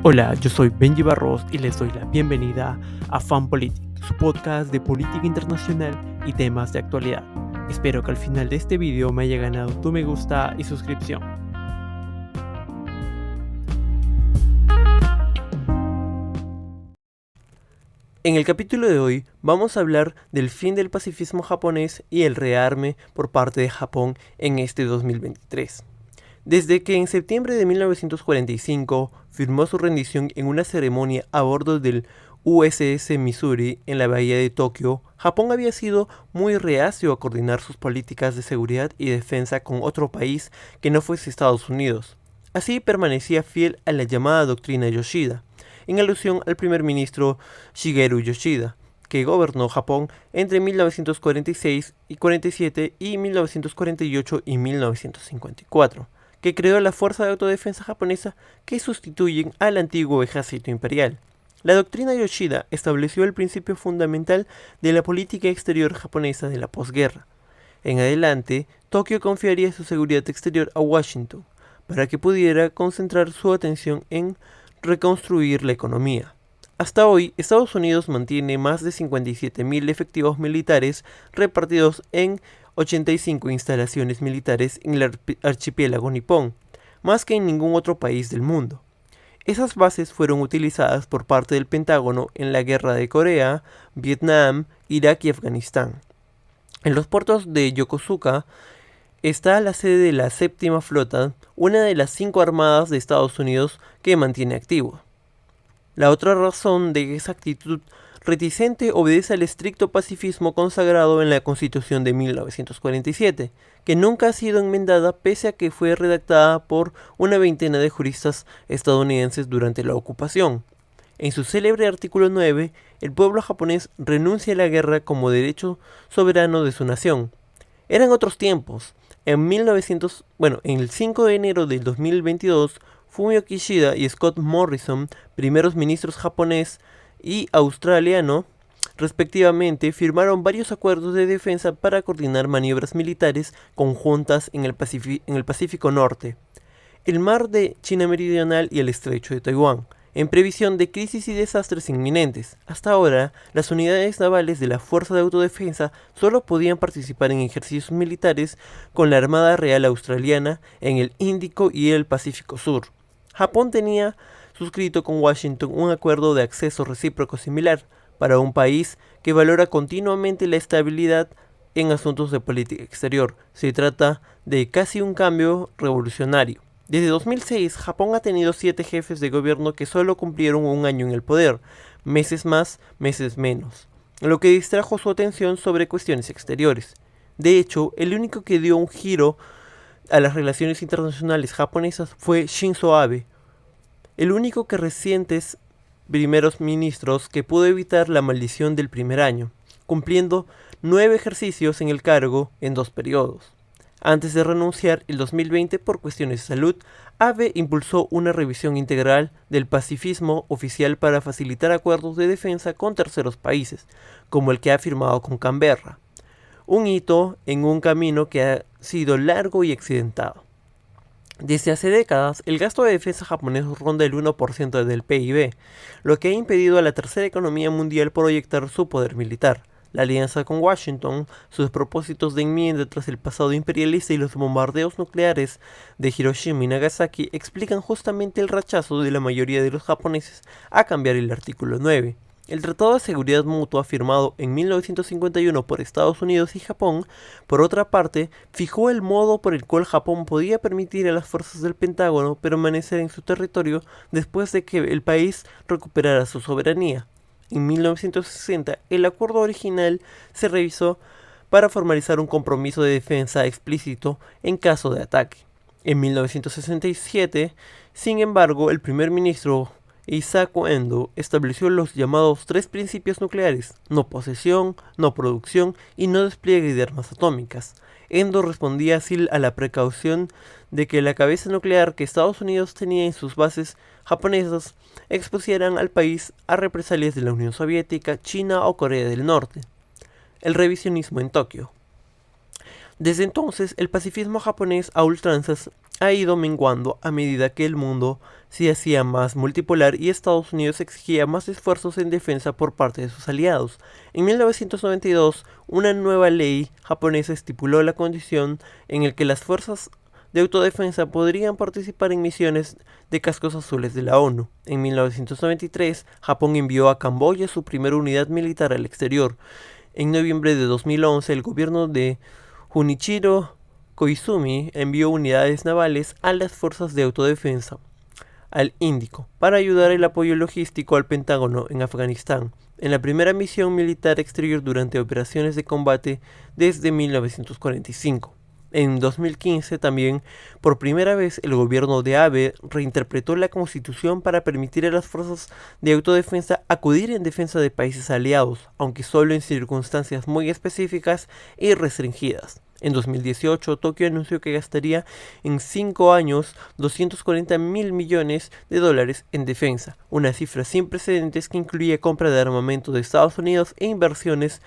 Hola, yo soy Benji Barros y les doy la bienvenida a FanPolitic, su podcast de política internacional y temas de actualidad. Espero que al final de este video me haya ganado tu me gusta y suscripción. En el capítulo de hoy vamos a hablar del fin del pacifismo japonés y el rearme por parte de Japón en este 2023. Desde que en septiembre de 1945 firmó su rendición en una ceremonia a bordo del USS Missouri en la bahía de Tokio, Japón había sido muy reacio a coordinar sus políticas de seguridad y defensa con otro país que no fuese Estados Unidos. Así permanecía fiel a la llamada doctrina Yoshida, en alusión al primer ministro Shigeru Yoshida, que gobernó Japón entre 1946 y 47 y 1948 y 1954. Que creó la Fuerza de Autodefensa Japonesa que sustituyen al antiguo ejército imperial. La doctrina Yoshida estableció el principio fundamental de la política exterior japonesa de la posguerra. En adelante, Tokio confiaría su seguridad exterior a Washington, para que pudiera concentrar su atención en reconstruir la economía. Hasta hoy, Estados Unidos mantiene más de 57.000 efectivos militares repartidos en 85 instalaciones militares en el archipiélago nipón, más que en ningún otro país del mundo. Esas bases fueron utilizadas por parte del Pentágono en la guerra de Corea, Vietnam, Irak y Afganistán. En los puertos de Yokosuka está la sede de la Séptima Flota, una de las 5 armadas de Estados Unidos que mantiene activo. La otra razón de esa actitud reticente obedece al estricto pacifismo consagrado en la Constitución de 1947, que nunca ha sido enmendada pese a que fue redactada por una veintena de juristas estadounidenses durante la ocupación. En su célebre artículo 9, el pueblo japonés renuncia a la guerra como derecho soberano de su nación. Eran otros tiempos. En el 5 de enero del 2022, Fumio Kishida y Scott Morrison, primeros ministros japonés y australiano, respectivamente, firmaron varios acuerdos de defensa para coordinar maniobras militares conjuntas en el Pacífico Norte, el Mar de China Meridional y el Estrecho de Taiwán, en previsión de crisis y desastres inminentes. Hasta ahora, las unidades navales de la Fuerza de Autodefensa solo podían participar en ejercicios militares con la Armada Real Australiana en el Índico y el Pacífico Sur. Japón tenía suscrito con Washington un acuerdo de acceso recíproco similar para un país que valora continuamente la estabilidad en asuntos de política exterior. Se trata de casi un cambio revolucionario. Desde 2006, Japón ha tenido 7 jefes de gobierno que solo cumplieron un año en el poder, meses más, meses menos, lo que distrajo su atención sobre cuestiones exteriores. De hecho, el único que dio un giro a las relaciones internacionales japonesas fue Shinzo Abe, el único que recientes primeros ministros que pudo evitar la maldición del primer año, cumpliendo 9 ejercicios en el cargo en 2 periodos. Antes de renunciar el 2020 por cuestiones de salud, Abe impulsó una revisión integral del pacifismo oficial para facilitar acuerdos de defensa con terceros países, como el que ha firmado con Canberra. Un hito en un camino que ha sido largo y accidentado. Desde hace décadas, el gasto de defensa japonés ronda el 1% del PIB, lo que ha impedido a la tercera economía mundial proyectar su poder militar. La alianza con Washington, sus propósitos de enmienda tras el pasado imperialista y los bombardeos nucleares de Hiroshima y Nagasaki explican justamente el rechazo de la mayoría de los japoneses a cambiar el artículo 9. El Tratado de Seguridad Mutua firmado en 1951 por Estados Unidos y Japón, por otra parte, fijó el modo por el cual Japón podía permitir a las fuerzas del Pentágono permanecer en su territorio después de que el país recuperara su soberanía. En 1960, el acuerdo original se revisó para formalizar un compromiso de defensa explícito en caso de ataque. En 1967, sin embargo, el primer ministro Eisaku Endo estableció los llamados 3 principios nucleares: no posesión, no producción y no despliegue de armas atómicas. Endo respondía así a la precaución de que la cabeza nuclear que Estados Unidos tenía en sus bases japonesas expusieran al país a represalias de la Unión Soviética, China o Corea del Norte. El revisionismo en Tokio. Desde entonces, el pacifismo japonés a ultranzas ha ido menguando a medida que el mundo se hacía más multipolar y Estados Unidos exigía más esfuerzos en defensa por parte de sus aliados. En 1992, una nueva ley japonesa estipuló la condición en la que las fuerzas de autodefensa podrían participar en misiones de cascos azules de la ONU. En 1993, Japón envió a Camboya su primera unidad militar al exterior. En noviembre de 2011, el gobierno de Junichiro Koizumi envió unidades navales a las fuerzas de autodefensa al Índico para ayudar el apoyo logístico al Pentágono en Afganistán, en la primera misión militar exterior durante operaciones de combate desde 1945. En 2015 también, por primera vez, el gobierno de Abe reinterpretó la constitución para permitir a las fuerzas de autodefensa acudir en defensa de países aliados, aunque solo en circunstancias muy específicas y restringidas. En 2018, Tokio anunció que gastaría en 5 años 240.000 millones de dólares en defensa, una cifra sin precedentes que incluye compra de armamento de Estados Unidos e inversiones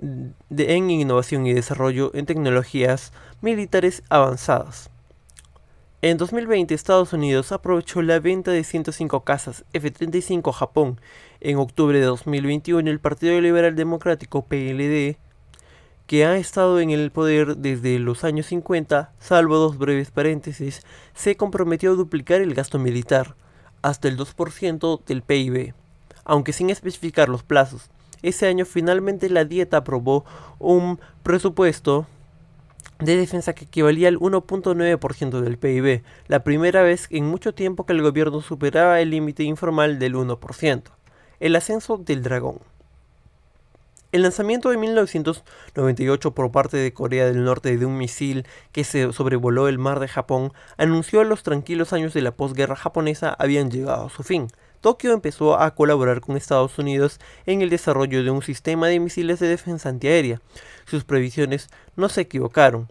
en innovación y desarrollo en tecnologías militares avanzadas. En 2020, Estados Unidos aprovechó la venta de 105 cazas F-35 a Japón. En octubre de 2021, el Partido Liberal Democrático PLD, que ha estado en el poder desde los años 50, salvo dos breves paréntesis, se comprometió a duplicar el gasto militar, hasta el 2% del PIB, aunque sin especificar los plazos. Ese año finalmente la Dieta aprobó un presupuesto de defensa que equivalía al 1.9% del PIB, la primera vez en mucho tiempo que el gobierno superaba el límite informal del 1%. El ascenso del dragón. El lanzamiento de 1998 por parte de Corea del Norte de un misil que se sobrevoló el mar de Japón anunció que los tranquilos años de la posguerra japonesa habían llegado a su fin. Tokio empezó a colaborar con Estados Unidos en el desarrollo de un sistema de misiles de defensa antiaérea. Sus previsiones no se equivocaron.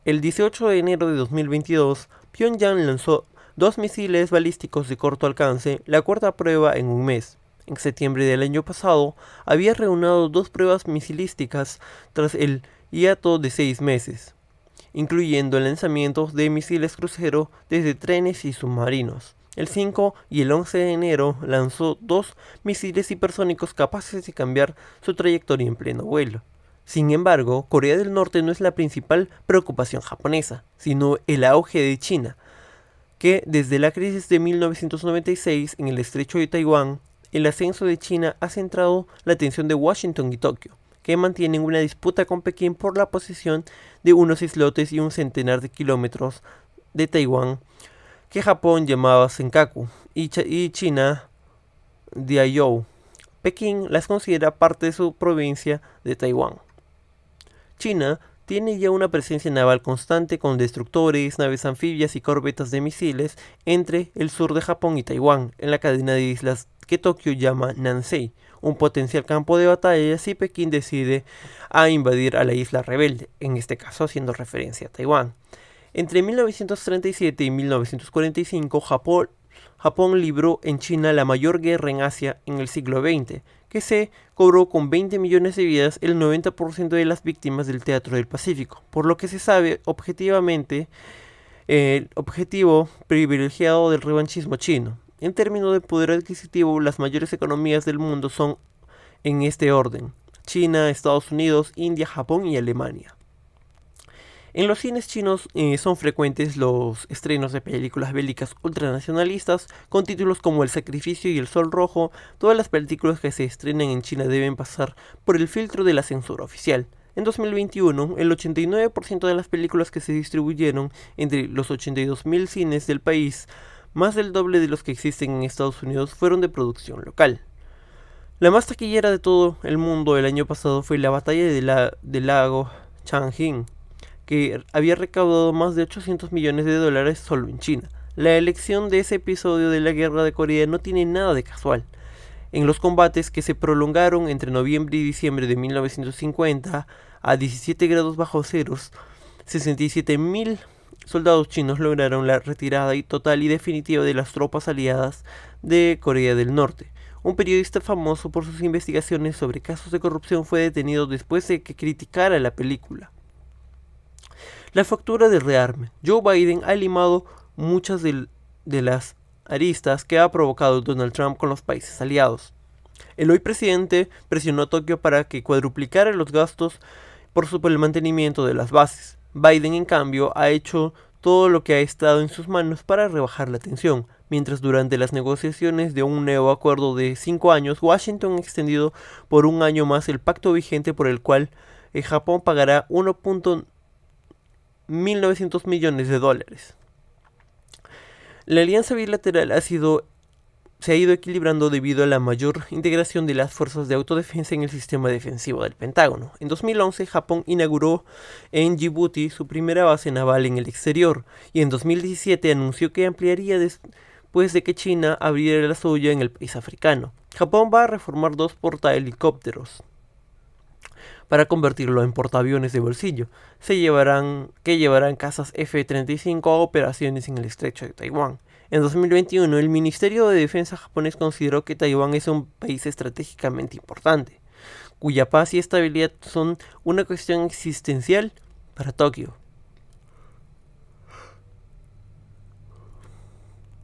El 18 de enero de 2022, Pyongyang lanzó 2 misiles balísticos de corto alcance, la cuarta prueba en un mes. En septiembre del año pasado, había reunido 2 pruebas misilísticas tras el hiato de 6 meses, incluyendo el lanzamiento de misiles crucero desde trenes y submarinos. El 5 y el 11 de enero lanzó 2 misiles hipersónicos capaces de cambiar su trayectoria en pleno vuelo. Sin embargo, Corea del Norte no es la principal preocupación japonesa, sino el auge de China, que desde la crisis de 1996 en el estrecho de Taiwán, el ascenso de China ha centrado la atención de Washington y Tokio, que mantienen una disputa con Pekín por la posesión de unos islotes y un centenar de kilómetros de Taiwán, que Japón llamaba Senkaku y China Diaoyu. Pekín las considera parte de su provincia de Taiwán. China tiene ya una presencia naval constante con destructores, naves anfibias y corbetas de misiles entre el sur de Japón y Taiwán, en la cadena de islas que Tokio llama Nansei, un potencial campo de batalla si Pekín decide a invadir a la isla rebelde, en este caso haciendo referencia a Taiwán. Entre 1937 y 1945, Japón libró en China la mayor guerra en Asia en el siglo XX, que se cobró con 20 millones de vidas el 90% de las víctimas del Teatro del Pacífico, por lo que se sabe objetivamente el objetivo privilegiado del revanchismo chino. En términos de poder adquisitivo, las mayores economías del mundo son en este orden: China, Estados Unidos, India, Japón y Alemania. En los cines chinos son frecuentes los estrenos de películas bélicas ultranacionalistas con títulos como El Sacrificio y El Sol Rojo. Todas las películas que se estrenen en China deben pasar por el filtro de la censura oficial. En 2021, el 89% de las películas que se distribuyeron entre los 82.000 cines del país, más del doble de los que existen en Estados Unidos, fueron de producción local. La más taquillera de todo el mundo el año pasado fue La Batalla del lago Changjin, que había recaudado más de 800 millones de dólares solo en China. La elección de ese episodio de la Guerra de Corea no tiene nada de casual. En los combates que se prolongaron entre noviembre y diciembre de 1950 a 17 grados bajo ceros, 67.000 soldados chinos lograron la retirada total y definitiva de las tropas aliadas de Corea del Norte. Un periodista famoso por sus investigaciones sobre casos de corrupción fue detenido después de que criticara la película. La factura del rearme. Joe Biden ha limado muchas de las aristas que ha provocado Donald Trump con los países aliados. El hoy presidente presionó a Tokio para que cuadruplicara los gastos por el mantenimiento de las bases. Biden, en cambio, ha hecho todo lo que ha estado en sus manos para rebajar la tensión, mientras durante las negociaciones de un nuevo acuerdo de 5 años, Washington ha extendido por un año más el pacto vigente por el cual Japón pagará 1.900 millones de dólares. La alianza bilateral se ha ido equilibrando debido a la mayor integración de las fuerzas de autodefensa en el sistema defensivo del Pentágono. En 2011, Japón inauguró en Djibouti su primera base naval en el exterior, y en 2017 anunció que ampliaría después de que China abriera la suya en el país africano. Japón va a reformar 2 portahelicópteros para convertirlo en portaaviones de bolsillo, que llevarán cazas F-35 a operaciones en el estrecho de Taiwán. En 2021, el Ministerio de Defensa japonés consideró que Taiwán es un país estratégicamente importante, cuya paz y estabilidad son una cuestión existencial para Tokio,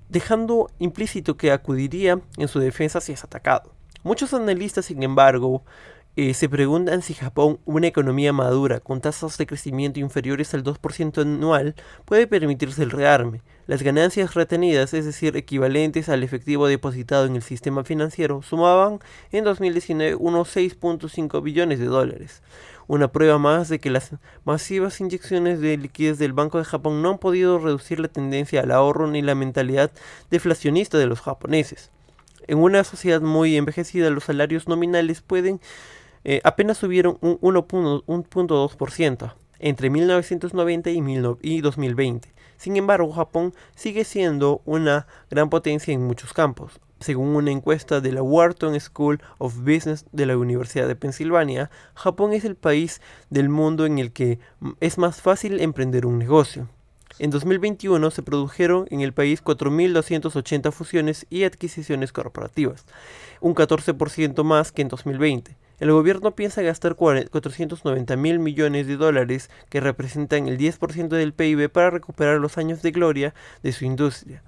dejando implícito que acudiría en su defensa si es atacado. Muchos analistas, sin embargo, se preguntan si Japón, una economía madura con tasas de crecimiento inferiores al 2% anual, puede permitirse el rearme. Las ganancias retenidas, es decir, equivalentes al efectivo depositado en el sistema financiero, sumaban en 2019 unos 6.5 billones de dólares. Una prueba más de que las masivas inyecciones de liquidez del Banco de Japón no han podido reducir la tendencia al ahorro ni la mentalidad deflacionista de los japoneses. En una sociedad muy envejecida, los salarios nominales apenas subieron un 1.2% entre 1990 y 2020. Sin embargo, Japón sigue siendo una gran potencia en muchos campos. Según una encuesta de la Wharton School of Business de la Universidad de Pensilvania, Japón es el país del mundo en el que es más fácil emprender un negocio. En 2021 se produjeron en el país 4.280 fusiones y adquisiciones corporativas, un 14% más que en 2020. El gobierno piensa gastar 490.000 millones de dólares, que representan el 10% del PIB, para recuperar los años de gloria de su industria,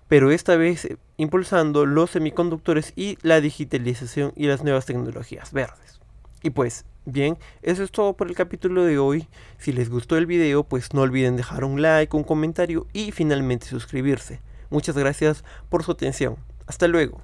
pero esta vez impulsando los semiconductores y la digitalización y las nuevas tecnologías verdes. Y pues, bien, eso es todo por el capítulo de hoy. Si les gustó el video, pues no olviden dejar un like, un comentario y finalmente suscribirse. Muchas gracias por su atención. Hasta luego.